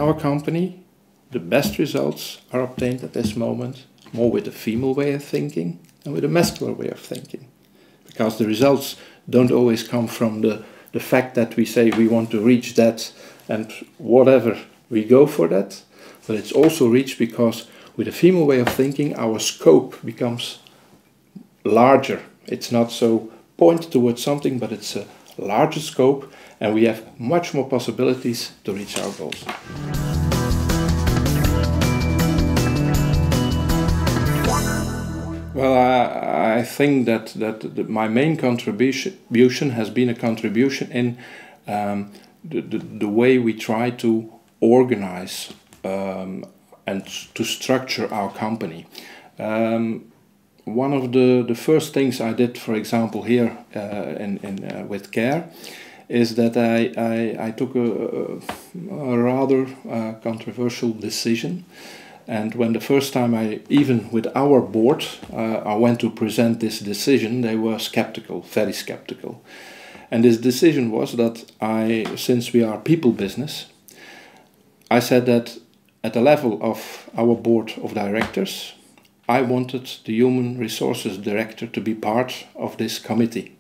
our company, the best results are obtained at this moment more with a female way of thinking and with a masculine way of thinking. Because the results don't always come from the fact that we say we want to reach that and whatever, we go for that. But it's also reached because with a female way of thinking, our scope becomes larger. It's not so pointed towards something, but it's a larger scope, and we have much more possibilities to reach our goals. Well, I think that my main contribution has been a contribution in the way we try to organize and to structure our company. One of the first things I did, for example, here with CARE, is that I took a rather controversial decision. And when the first time even with our board, I went to present this decision, they were skeptical, very skeptical. And this decision was that since we are people business, I said that at the level of our board of directors, I wanted the human resources director to be part of this committee.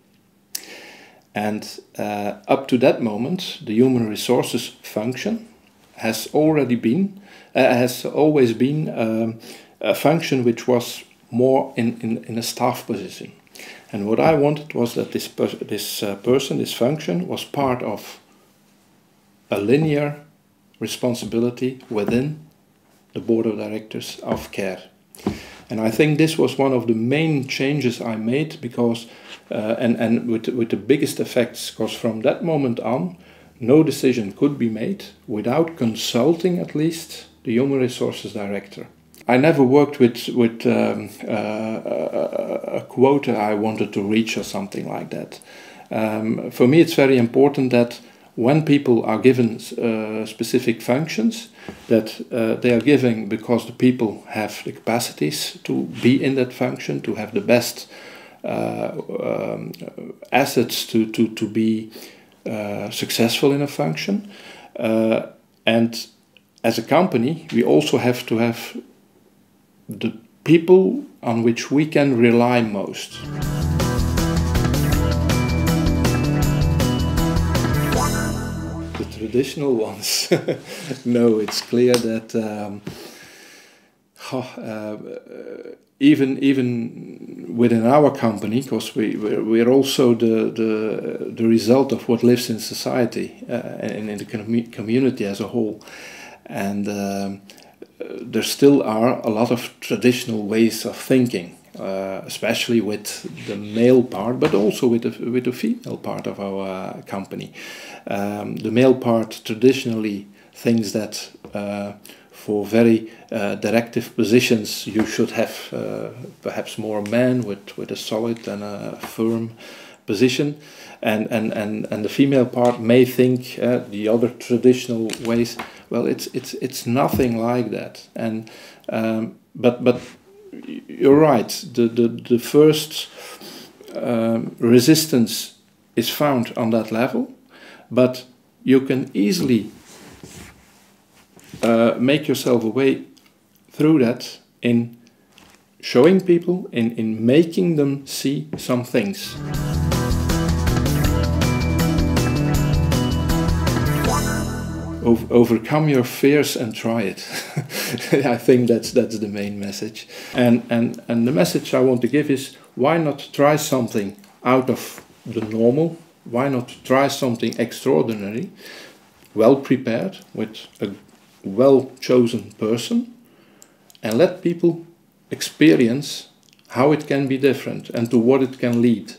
And up to that moment, the human resources function has always been a function which was more in a staff position. And what I wanted was that this function was part of a linear responsibility within the board of directors of CARE. And I think this was one of the main changes I made, because and with the biggest effects, because from that moment on, no decision could be made without consulting at least the human resources director. I never worked with a quota I wanted to reach or something like that. For me, it's very important that when people are given specific functions, that they are given because the people have the capacities to be in that function, to have the best assets to be successful in a function. And as a company, we also have to have the people on which we can rely most. The traditional ones. No, it's clear that even within our company, because we're also the result of what lives in society and in the community as a whole. And there still are a lot of traditional ways of thinking, especially with the male part, but also with the female part of our company. The male part traditionally thinks that for very directive positions you should have perhaps more men with a solid and a firm position, and the female part may think the other traditional ways. Well, it's nothing like that, and but you're right. The first resistance is found on that level, but you can easily make yourself a way through that in showing people, in making them see some things. Overcome your fears and try it. I think that's the main message. And the message I want to give is, why not try something out of the normal? Why not try something extraordinary, well prepared, with a well-chosen person, and let people experience how it can be different and to what it can lead.